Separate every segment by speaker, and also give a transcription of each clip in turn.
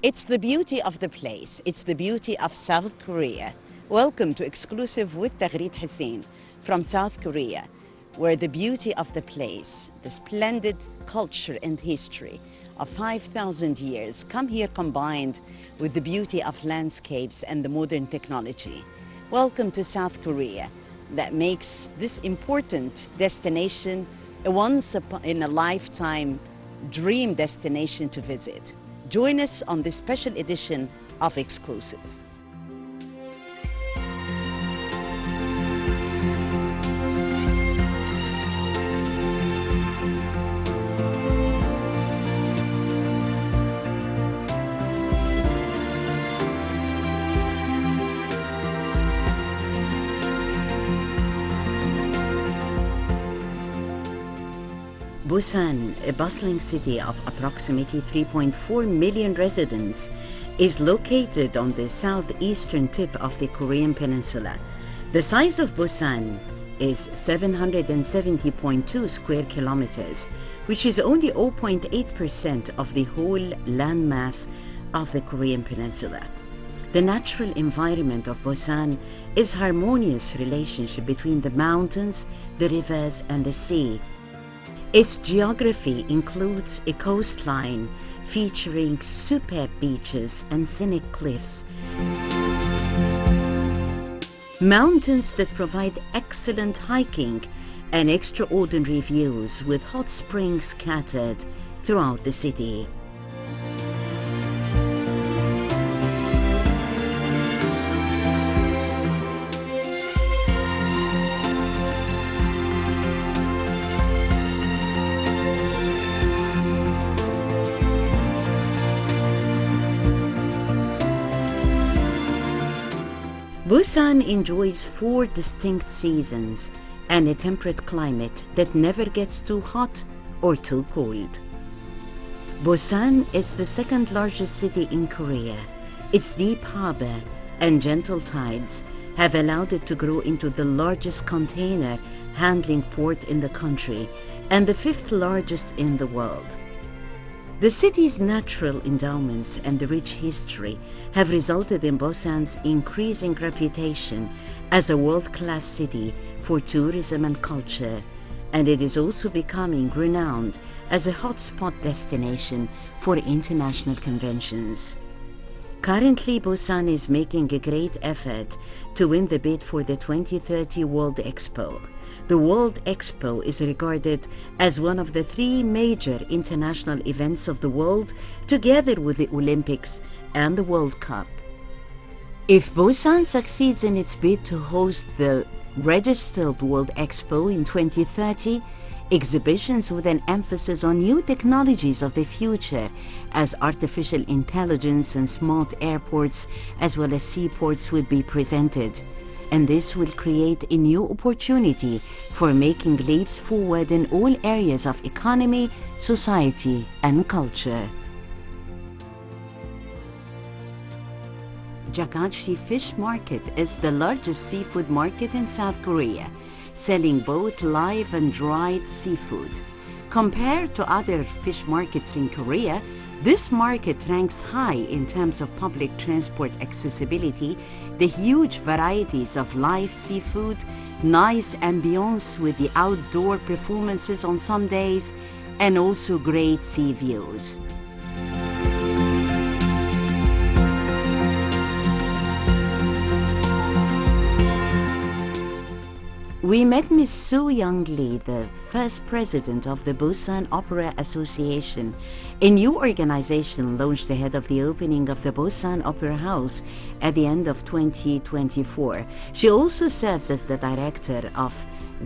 Speaker 1: It's the beauty of the place. It's the beauty of South Korea. Welcome to Exclusive with Taghreed Hussein from South Korea, where the beauty of the place, the splendid culture and history of 5,000 years come here combined with the beauty of landscapes and the modern technology. Welcome to South Korea, that makes this important destination a once-in-a-lifetime dream destination to visit. Join us on this special edition of Exclusive. Busan, a bustling city of approximately 3.4 million residents, is located on the southeastern tip of the Korean peninsula. The size of Busan is 770.2 square kilometers, which is only 0.8% of the whole landmass of the Korean peninsula. The natural environment of Busan is a harmonious relationship between the mountains, the rivers, and the sea. Its geography includes a coastline featuring superb beaches and scenic cliffs, mountains that provide excellent hiking and extraordinary views with hot springs scattered throughout the city. Busan enjoys 4 distinct seasons and a temperate climate that never gets too hot or too cold. Busan is the second largest city in Korea. Its deep harbor and gentle tides have allowed it to grow into the largest container handling port in the country and the 5th largest in the world. The city's natural endowments and the rich history have resulted in Busan's increasing reputation as a world-class city for tourism and culture, and it is also becoming renowned as a hotspot destination for international conventions. Currently, Busan is making a great effort to win the bid for the 2030 World Expo. The World Expo is regarded as one of the 3 major international events of the world, together with the Olympics and the World Cup. If Busan succeeds in its bid to host the registered World Expo in 2030, exhibitions with an emphasis on new technologies of the future, as artificial intelligence and smart airports as well as seaports, would be presented. And this will create a new opportunity for making leaps forward in all areas of economy, society, and culture. Jagangshi Fish Market is the largest seafood market in South Korea, selling both live and dried seafood. Compared to other fish markets in Korea, this market ranks high in terms of public transport accessibility, the huge varieties of live seafood, nice ambience with the outdoor performances on some days, and also great sea views. We met Ms. So Young Lee, the first president of the Busan Opera Association, a new organization launched ahead of the opening of the Busan Opera House at the end of 2024. She also serves as the director of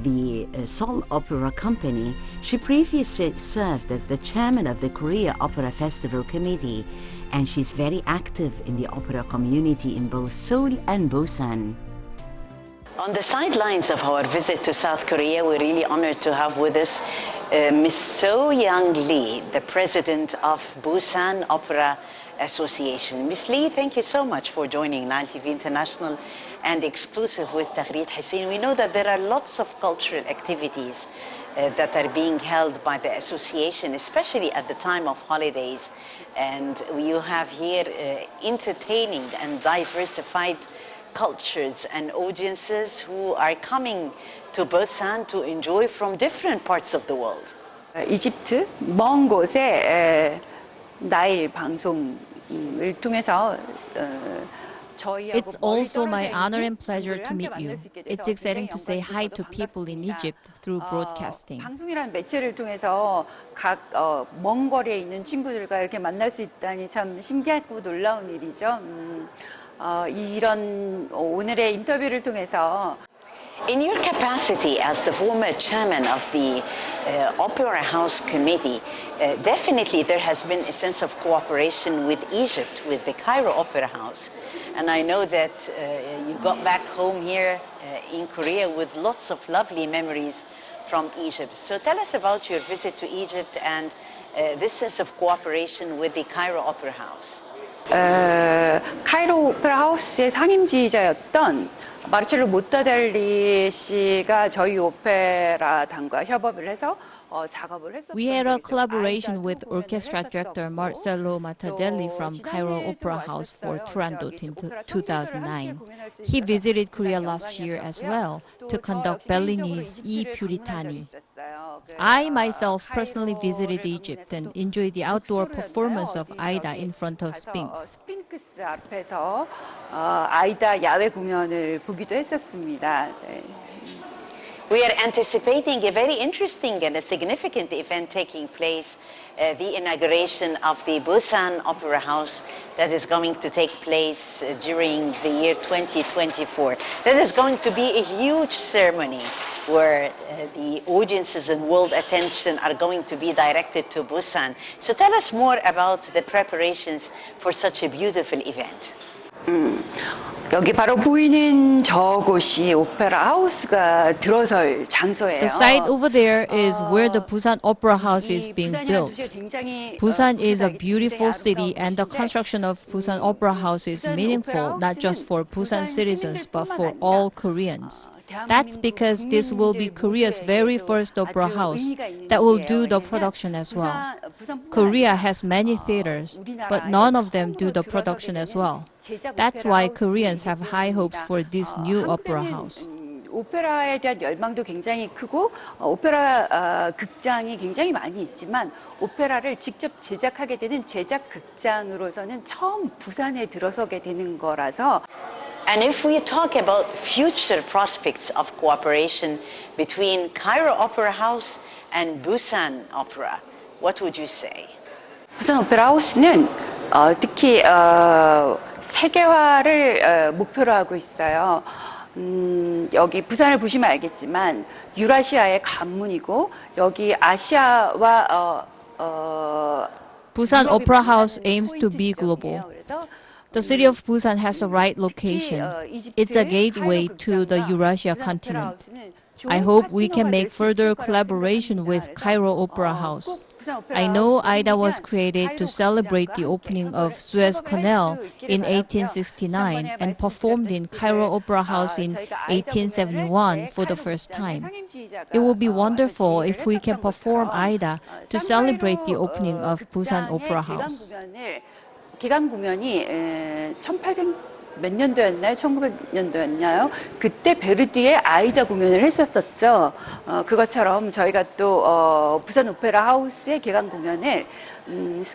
Speaker 1: the Seoul Opera Company. She previously served as the chairman of the Korea Opera Festival Committee, and she's very active in the opera community in both Seoul and Busan. On the sidelines of our visit to South Korea, we're really honored to have with us Ms. So Young Lee, the president of Busan Opera Association. Ms. Lee, thank you so much for joining Nile TV International and Exclusive with Taghreed Hussein. We know that there are lots of cultural activities that are being held by the association, especially at the time of holidays and you have here entertaining and diversified cultures and audiences who are coming to Busan to enjoy from different parts of the world.
Speaker 2: 이집트 먼 곳에 나일 방송을 통해서
Speaker 3: It's also my honor and pleasure to meet you. It's exciting to say hi to people in Egypt through broadcasting.
Speaker 2: 방송이라는 매체를 통해서 각 먼 거리에 있는 친구들과 이렇게 만날 수 있다니 참 신기하고 놀라운 일이죠. 이런 오늘의 인터뷰를 통해서
Speaker 1: In your capacity as the former chairman of the Opera House Committee, definitely there has been a sense of cooperation with Egypt, with the Cairo Opera House. And I know that you got back home here in Korea with lots of lovely memories from Egypt. So tell us about your visit to Egypt and this sense of cooperation with the Cairo Opera House.
Speaker 2: 카이로 오페라 하우스의 상임지휘자였던 마르첼로 모타델리 씨가 저희 오페라단과 협업을 해서 작업을 했었던
Speaker 3: We had a collaboration with orchestra director Marcello Mattadelli from Cairo Opera House for Turandot in 2009. He visited Korea last year as well to conduct Bellini's I Puritani. I myself personally visited Egypt and enjoyed the outdoor performance of Aida in front of Sphinx.
Speaker 2: 스핑크스 앞에서 아이다 야외 공연을 보기도 했었습니다. 네.
Speaker 1: We are anticipating a very interesting and a significant event taking place, the inauguration of the Busan Opera House that is going to take place during the year 2024. That is going to be a huge ceremony where the audiences and world attention are going to be directed to Busan. So tell us more about the preparations for such a beautiful event.
Speaker 2: 여기 바로 보이는 저곳이 오페라 하우스가 들어설 장소예요.
Speaker 3: The site over there is where the Busan Opera House is being built. Busan is a beautiful city and the construction of Busan Opera House is meaningful not just for Busan citizens but for all Koreans. That's because this will be Korea's very first opera house that will do the production as well. Korea has many theaters, but none of them do the production as well. That's why Koreans have high hopes for this new opera house.
Speaker 2: 오페라에 대한 열망도 굉장히 크고 오페라 극장이 굉장히 많이 있지만 오페라를 직접 제작하게 되는 제작 극장으로서는 처음 부산에 들어서게 되는 거라서
Speaker 1: And if we talk about future prospects of cooperation between Cairo Opera House and Busan Opera, what would you say?
Speaker 2: 부산 오페라 하우스는 특히 세계화를 목표로 하고 있어요. 여기 부산을 보시면 알겠지만 유라시아의 관문이고 여기 아시아와
Speaker 3: Busan Opera House aims to be global. The city of Busan has the right location. It's a gateway to the Eurasia continent. I hope we can make further collaboration with Cairo Opera House. I know Aida was created to celebrate the opening of Suez Canal in 1869 and performed in Cairo Opera House in 1871 for the first time. It would be wonderful if we can perform Aida to celebrate the opening of Busan Opera House.
Speaker 2: 개관 공연이 1800 몇 년도였나요? 1900년도였나요? 그때 베르디의 아이다 공연을 했었었죠. 그것처럼 저희가 또 부산 오페라 하우스의 개관 공연을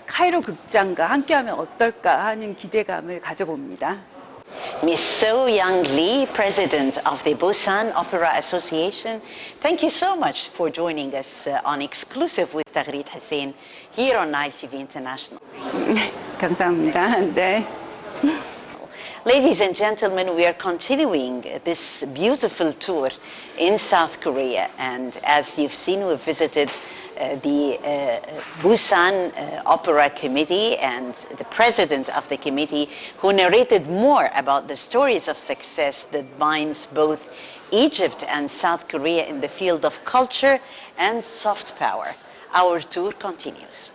Speaker 2: 카이로 극장과 함께하면 어떨까 하는 기대감을 가져봅니다.
Speaker 1: Miss So Young Lee, President of the Busan Opera Association, thank you so much for joining us on Exclusive with Taghreed Hussein here on Nile TV International.
Speaker 2: 감사합니다. 네.
Speaker 1: Ladies and gentlemen, we are continuing this beautiful tour in South Korea, and as you've seen, we've visited the Busan Opera Committee and the president of the committee, who narrated more about the stories of success that binds both Egypt and South Korea in the field of culture and soft power. Our tour continues.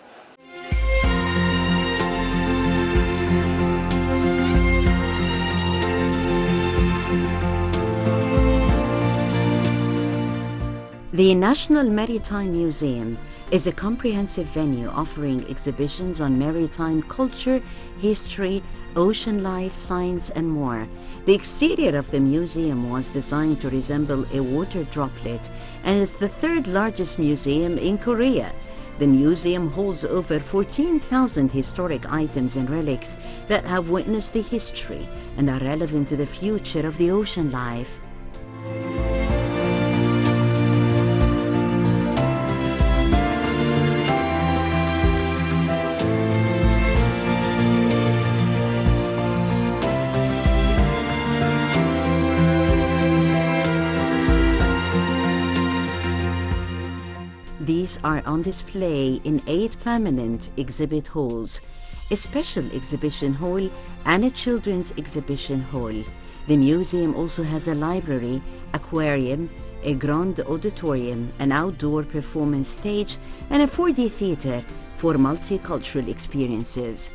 Speaker 4: The National Maritime Museum
Speaker 1: is a comprehensive venue offering exhibitions on maritime culture, history, ocean life, science, and more. The exterior of the museum was designed to resemble a water droplet and is the third largest museum in Korea. The museum holds over 14,000 historic items and relics that have witnessed the history and are relevant to the future of the ocean life. These are on display in 8 permanent exhibit halls, a special exhibition hall, and a children's exhibition hall. The museum also has a library, aquarium, a grand auditorium, an outdoor performance stage, and a 4D theater for multicultural experiences.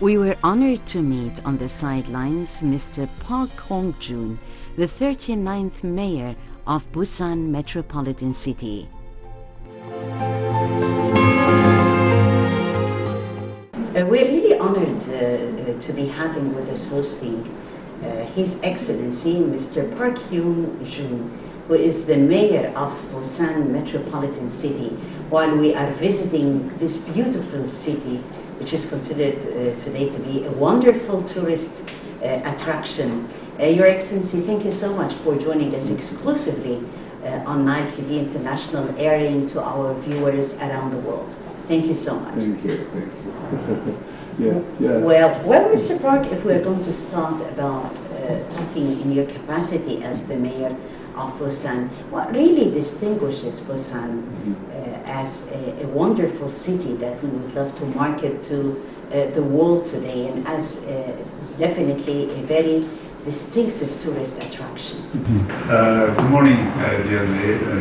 Speaker 1: We were honored to meet on the sidelines Mr. Park Hong-jun, the 39th mayor of Busan Metropolitan City. We're really honored to be having with us hosting His Excellency Mr. Park Hyung-jun, who is the mayor of Busan Metropolitan City, while we are visiting this beautiful city, which is considered today to be a wonderful tourist attraction. Your Excellency, thank you so much for joining us exclusively on Nile TV International, airing to our viewers around the world. Thank you so much.
Speaker 4: Thank you. Yeah.
Speaker 1: Well, Mr. Park, if we're going to start about talking in your capacity as the mayor of Busan, what really distinguishes Busan as a wonderful city that we would love to market to the world today, and as definitely a very distinctive tourist attraction?
Speaker 4: Good morning, dear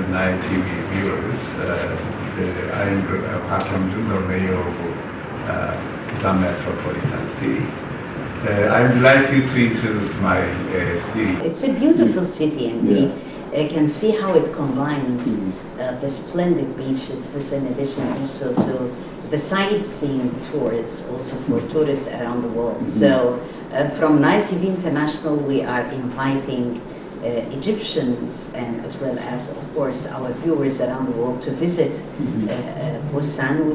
Speaker 4: Nile TV viewers. I am Park Hyung-jun, the mayor of Busan Metropolitan City. I'm delighted to introduce my city.
Speaker 1: It's a beautiful city, and we can see how it combines the splendid beaches, this in addition also to the sightseeing tours, also for tourists around the world. So from Nile TV International, we are inviting Egyptians, and as well as, of course, our viewers around the world to visit Busan,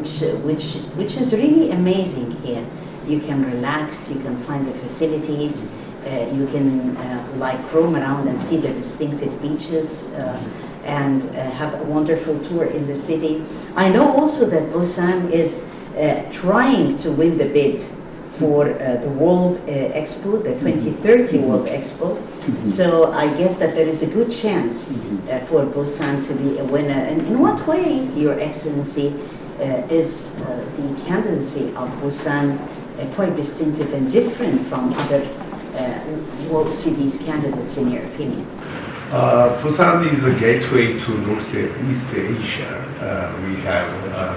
Speaker 1: which is really amazing here. You can relax, you can find the facilities, you can like roam around and see the distinctive beaches and have a wonderful tour in the city. I know also that Busan is trying to win the bid for the World Expo, the 2030 World Expo. So I guess that there is a good chance for Busan to be a winner. And in what way, Your Excellency, is the candidacy of Busan quite distinctive and different from other world cities candidates, in your opinion?
Speaker 4: Busan is a gateway to Northeast Asia. We have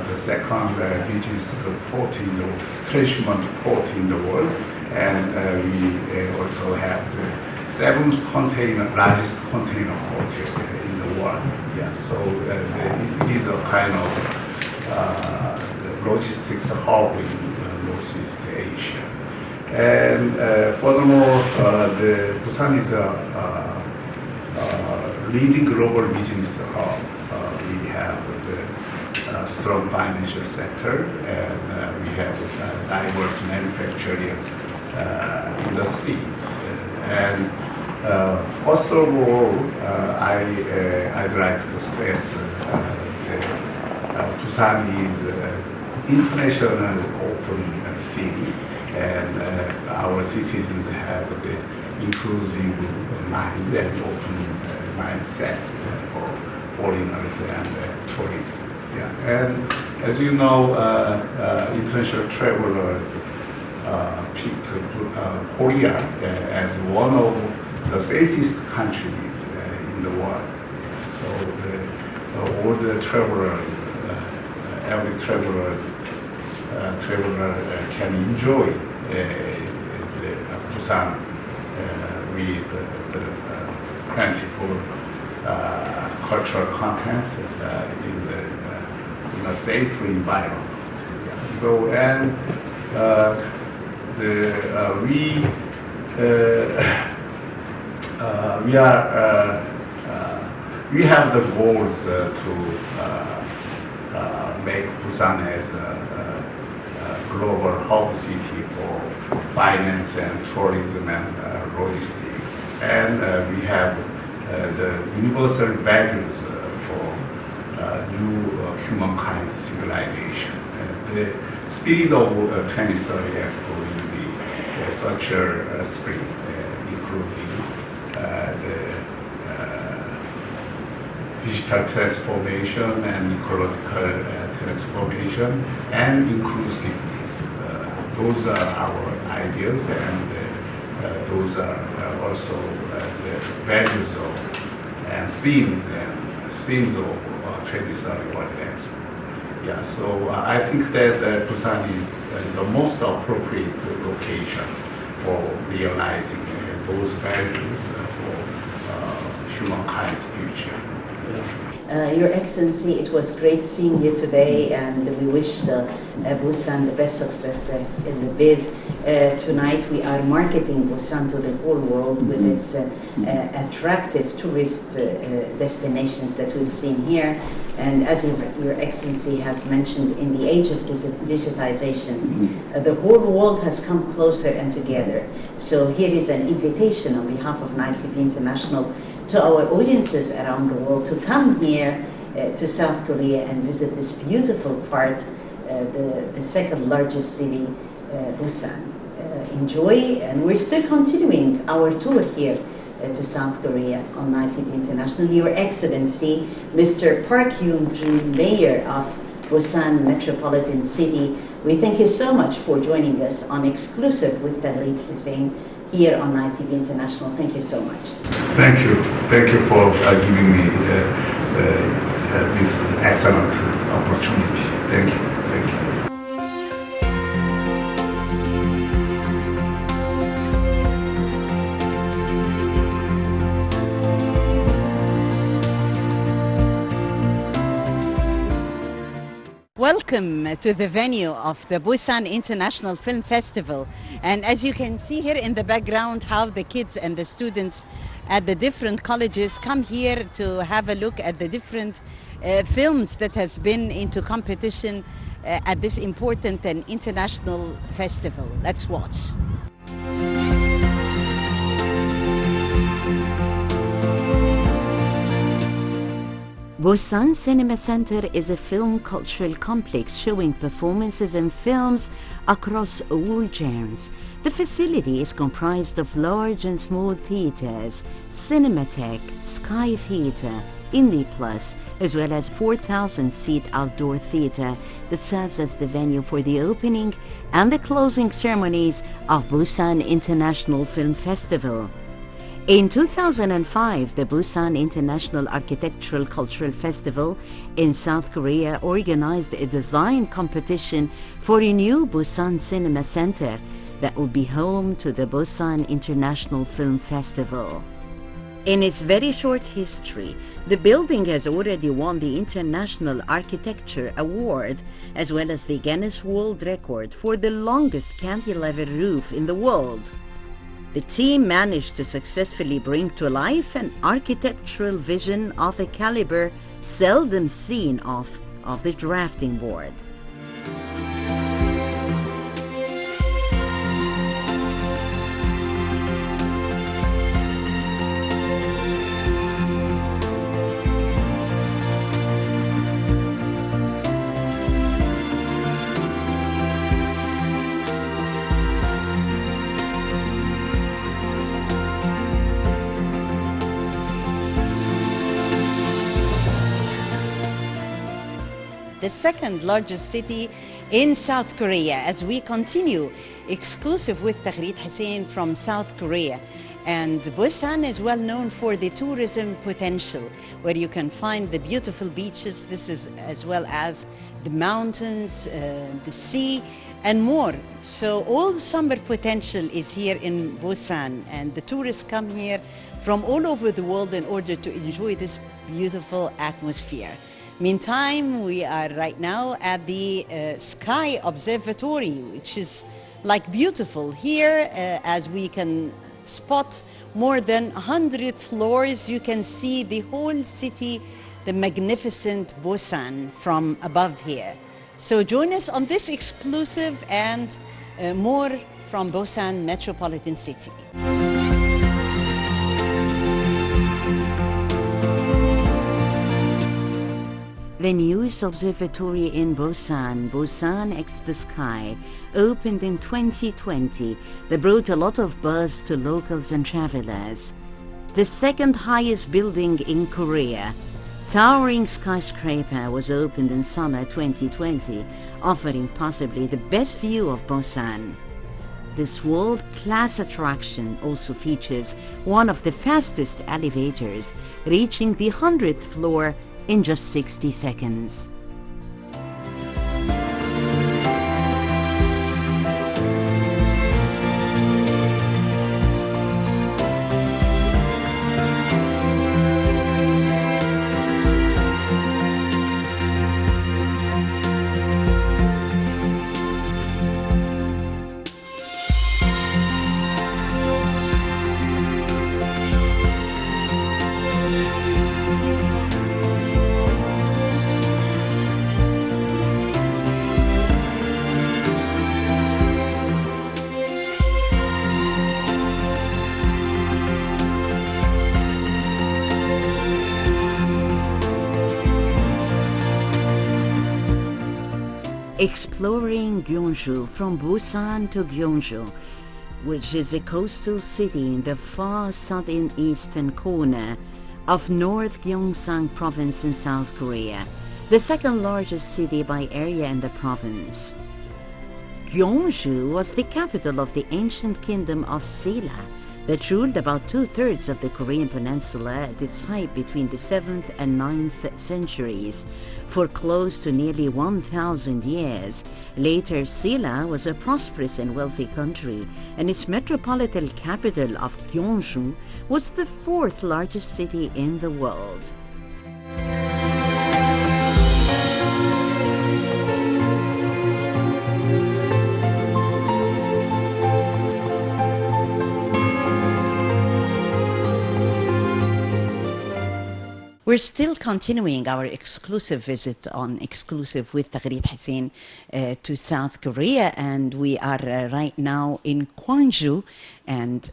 Speaker 4: the second busiest port in the transshipment port in the world, and we also have the seventh largest container port in the world. Yeah, so it is a kind of logistics hub in Northeast Asia. And furthermore, the Busan is a leading global business hub. We have the strong financial sector, and we have diverse manufacturing industries. And First of all, I'd like to stress that Busan is international open city, and our citizens have the inclusive mind and open mindset for foreigners and tourists. Yeah. And as you know, international travelers picked Korea as one of the safest countries in the world. So all the travelers, every traveler can enjoy the Busan with the plentiful cultural contents in a safe environment. Yeah. So and we have the goals to make Busan as a global hub city for finance and tourism and logistics, and we have the universal values for new humankind's civilization. The spirit of 2030 Expo will be such a spirit, including the digital transformation and ecological transformation and inclusiveness. Those are our ideas, and those are also the values of and themes of 2030 World Expo. Yeah, so I think that Busan is the most appropriate location for realizing those values for humankind's future.
Speaker 1: Your Excellency, it was great seeing you today, and we wish Busan the best success in the bid. Tonight we are marketing Busan to the whole world with its attractive tourist destinations that we've seen here. And as Your Excellency has mentioned, in the age of digitization, the whole world has come closer and together. So here is an invitation on behalf of Night TV International to our audiences around the world to come here to South Korea and visit this beautiful part, the second largest city, Busan. Enjoy, and we're still continuing our tour here to South Korea on Night TV International. Your Excellency, Mr. Park Hyung-jun, Mayor of Busan Metropolitan City, we thank you so much for joining us on exclusive with Taghreed Hussein here on Night TV International. Thank you so much.
Speaker 4: Thank you. Thank you for giving me this excellent opportunity. Thank you. Thank you.
Speaker 1: Welcome to the venue of the Busan International Film Festival. And as you can see here in the background, how the kids and the students at the different colleges come here to have a look at the different films that has been into competition at this important and international festival. Let's watch. Busan Cinema Center is a film cultural complex showing performances and films across all genres. The facility is comprised of large and small theaters, Cinematheque, Sky Theater, Indie Plus, as well as 4,000-seat outdoor theater that serves as the venue for the opening and the closing ceremonies of Busan International Film Festival. In 2005, the Busan International Architectural Cultural Festival in South Korea organized a design competition for a new Busan Cinema Center that will be home to the Busan International Film Festival. In its very short history, the building has already won the International Architecture Award as well as the Guinness World Record for the longest cantilever roof in the world. The team managed to successfully bring to life an architectural vision of a caliber seldom seen off of the drafting board. the second largest city in South Korea, as we continue exclusive with Taghreed Hussein from South Korea. And Busan is well known for the tourism potential, where you can find the beautiful beaches. This is as well as the mountains, the sea, and more. So all the summer potential is here in Busan, and the tourists come here from all over the world in order to enjoy this beautiful atmosphere. Meantime, we are right now at the Sky Observatory, which is like beautiful here, as we can spot more than 100 floors. You can see the whole city, the magnificent Busan from above here. So join us on this exclusive and more from Busan Metropolitan City. The newest observatory in Busan, Busan X the Sky, opened in 2020. That brought a lot of buzz to locals and travelers. The second highest building in Korea, towering skyscraper, was opened in summer 2020, offering possibly the best view of Busan. This world-class attraction also features one of the fastest elevators, reaching the 100th floor in just 60 seconds. Exploring Gyeongju from Busan to Gyeongju, which is a coastal city in the far southeastern corner of North Gyeongsang province in South Korea, the second largest city by area in the province. Gyeongju was the capital of the ancient kingdom of Silla that ruled about 2/3 of the Korean peninsula at its height between the 7th and 9th centuries for close to nearly 1,000 years. Later, Silla was a prosperous and wealthy country, and its metropolitan capital of Gyeongju was the 4th largest city in the world. We're still continuing our exclusive visit on Exclusive with Taghreed Hussein to South Korea, and we are right now in Gwangju, and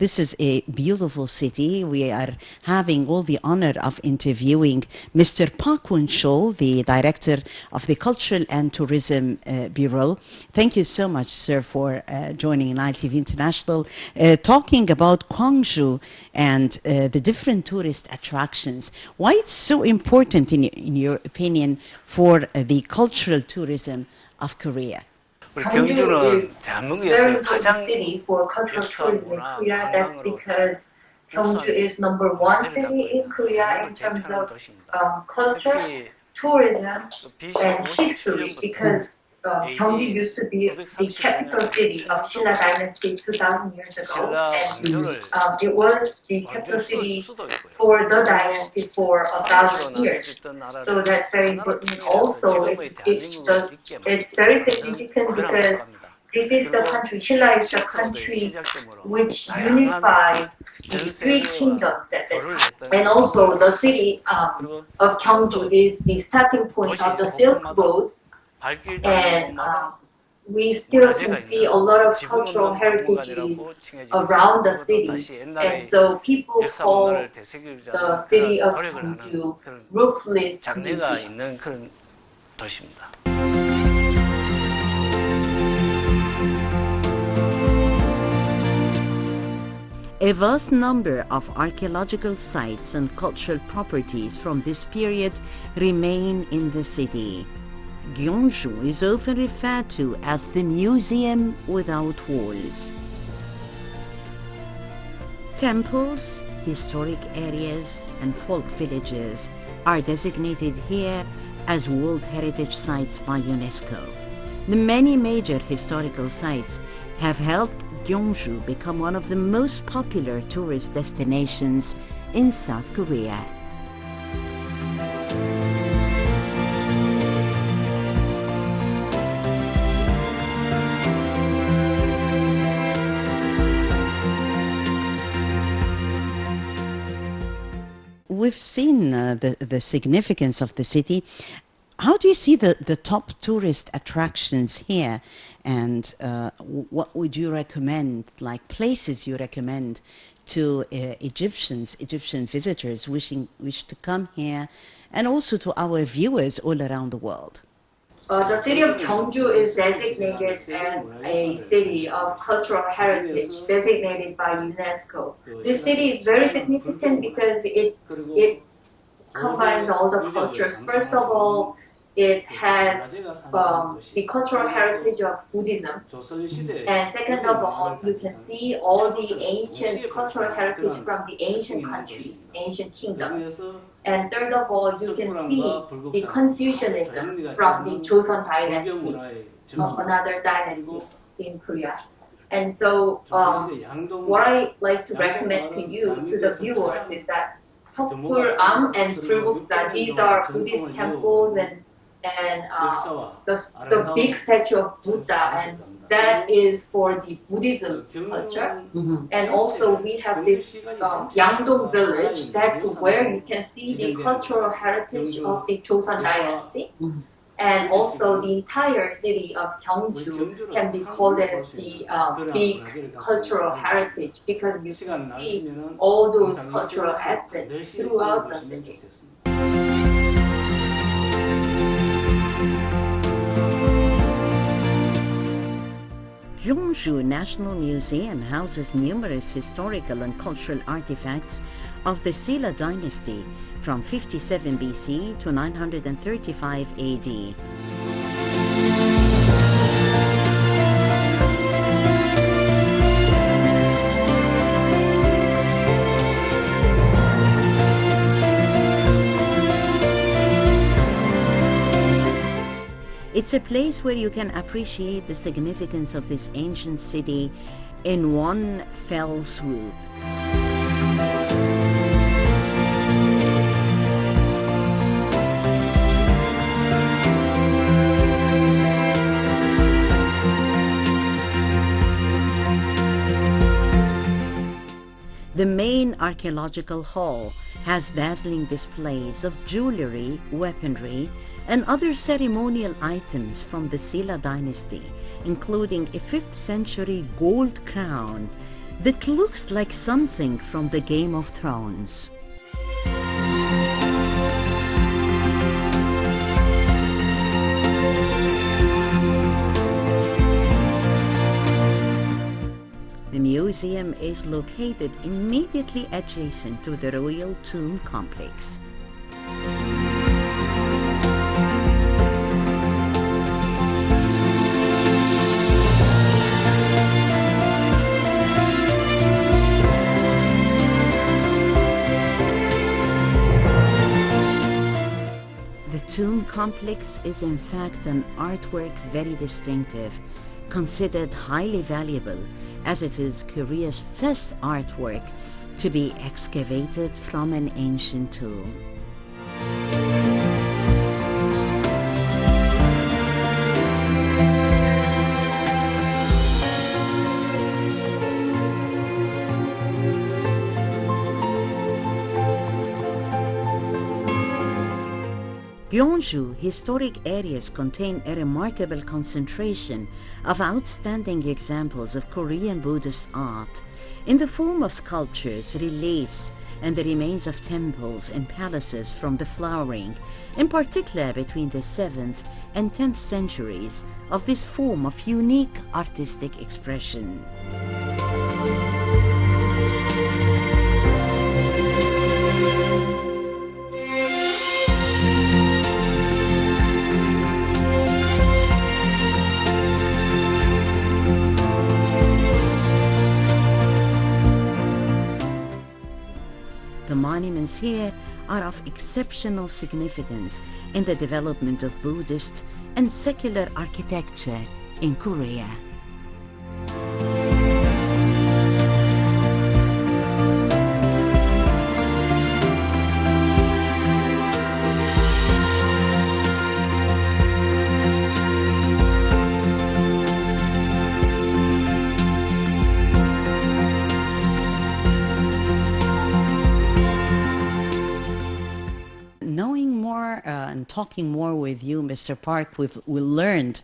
Speaker 1: this is a beautiful city. We are having all the honor of interviewing Mr. Park Won-chol, the director of the Cultural and Tourism Bureau. Thank you so much, sir, for joining Nile TV International, talking about Gwangju and the different tourist attractions. Why it's so important, in your opinion, for the cultural tourism of Korea?
Speaker 5: Gwangju is a very important city for cultural tourism in Korea. That's because Gwangju is #1 city in Korea in terms of culture, tourism, and history, because Gwangju used to be the capital city of Silla Dynasty 2,000 years ago, and it was the capital city for the dynasty for 1,000 years. So that's very important. Also, it's very significant because this is the country, Silla is the country which unified the 3 kingdoms at that time. And also the city of Gwangju is the starting point of the Silk Road, and we still can see a lot of cultural heritages around the city, and so people call the city of Gwangju Roofless Museum.
Speaker 1: A vast number of archaeological sites and cultural properties from this period remain in the city. Gyeongju is often referred to as the museum without walls. Temples, historic areas, and folk villages are designated here as World Heritage Sites by UNESCO. The many major historical sites have helped Gyeongju become one of the most popular tourist destinations in South Korea. We've seen the significance of the city. How do you see the top tourist attractions here, and what would you recommend, like places you recommend to Egyptian visitors wish to come here, and also to our viewers all around the world?
Speaker 5: The city of Gyeongju is designated as a city of cultural heritage, designated by UNESCO. This city is very significant because it combines all the cultures. First of all, it has the cultural heritage of Buddhism. And second of all, you can see all the ancient cultural heritage from the ancient countries, ancient kingdoms. And third of all, you can see the Confucianism from the Joseon dynasty, another dynasty in Korea. And so what I like to recommend to you, to the viewers, is that Seokgul-am and Bulguksa, these are Buddhist temples and the big statue of Buddha, and that is for the Buddhism culture. And also we have this Yangdong village, that's where you can see the cultural heritage of the Joseon dynasty. And also the entire city of Gyeongju can be called as the big cultural heritage, because you can see all those cultural aspects throughout the city.
Speaker 1: Gyeongju National Museum houses numerous historical and cultural artifacts of the Silla dynasty from 57 BC to 935 AD. It's a place where you can appreciate the significance of this ancient city in one fell swoop. The main archaeological hall has dazzling displays of jewelry, weaponry, and other ceremonial items from the Silla dynasty, including a 5th century gold crown that looks like something from the Game of Thrones. The museum is located immediately adjacent to the Royal Tomb Complex. The Tomb Complex is in fact an artwork very distinctive, considered highly valuable, as it is Korea's first artwork to be excavated from an ancient tomb. Gyeongju historic areas contain a remarkable concentration of outstanding examples of Korean Buddhist art in the form of sculptures, reliefs, and the remains of temples and palaces from the flowering, in particular between the 7th and 10th centuries, of this form of unique artistic expression. achievements here are of exceptional significance in the development of Buddhist and secular architecture in Korea. Knowing more and talking more with you, Mr. Park, we learned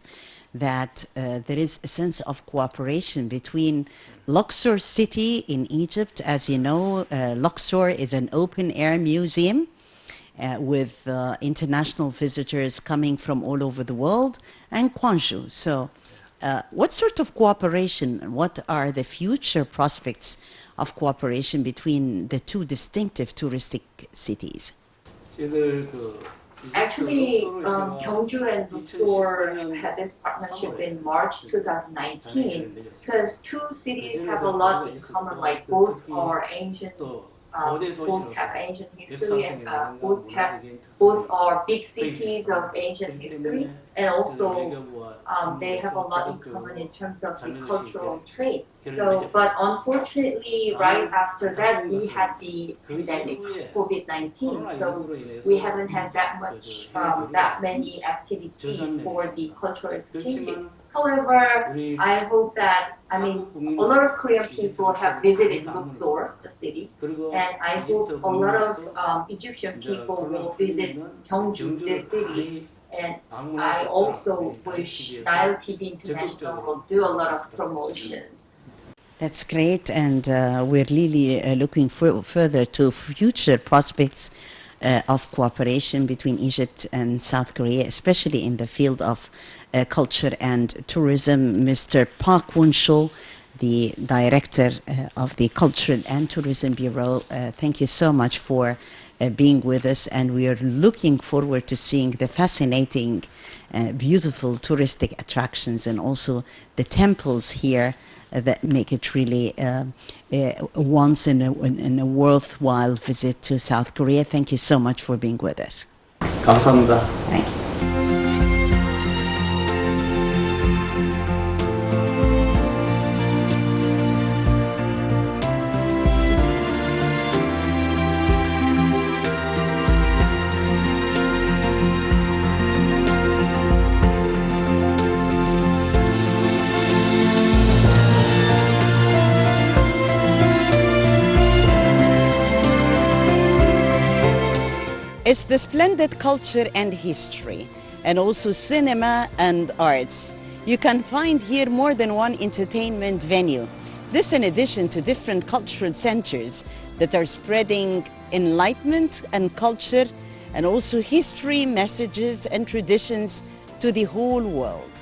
Speaker 1: that there is a sense of cooperation between Luxor City in Egypt. As you know, Luxor is an open-air museum with international visitors coming from all over the world, and Gwangju. So what sort of cooperation, what are the future prospects of cooperation between the two distinctive touristic cities?
Speaker 5: Actually, Gyeongju and Luxor had this partnership in March 2019 because two cities have a lot in common, like both are ancient, both have ancient history, and both are big cities of ancient history, and also they have a lot in common in terms of the cultural traits. So, but unfortunately, right after that, we had the pandemic, COVID-19. So we haven't had that much, that many activities for the cultural exchanges. However, I hope that, a lot of Korean people have visited Luxor, the city, and I hope a lot of Egyptian people will visit Gyeongju, this city. And I also wish Nile TV International will do a lot of promotion.
Speaker 1: That's great, and we're really looking further to future prospects of cooperation between Egypt and South Korea, especially in the field of culture and tourism. Mr. Park Won-chul, the director of the Cultural and Tourism Bureau, thank you so much for being with us, and we are looking forward to seeing the fascinating, beautiful touristic attractions and also the temples here that make it really once in a worthwhile visit to South Korea. Thank you so much for being with us.
Speaker 6: 감사합니다.
Speaker 1: Thank you. It's the splendid culture and history, and also cinema and arts. You can find here more than one entertainment venue. This in addition to different cultural centers that are spreading enlightenment and culture and also history, messages and traditions to the whole world.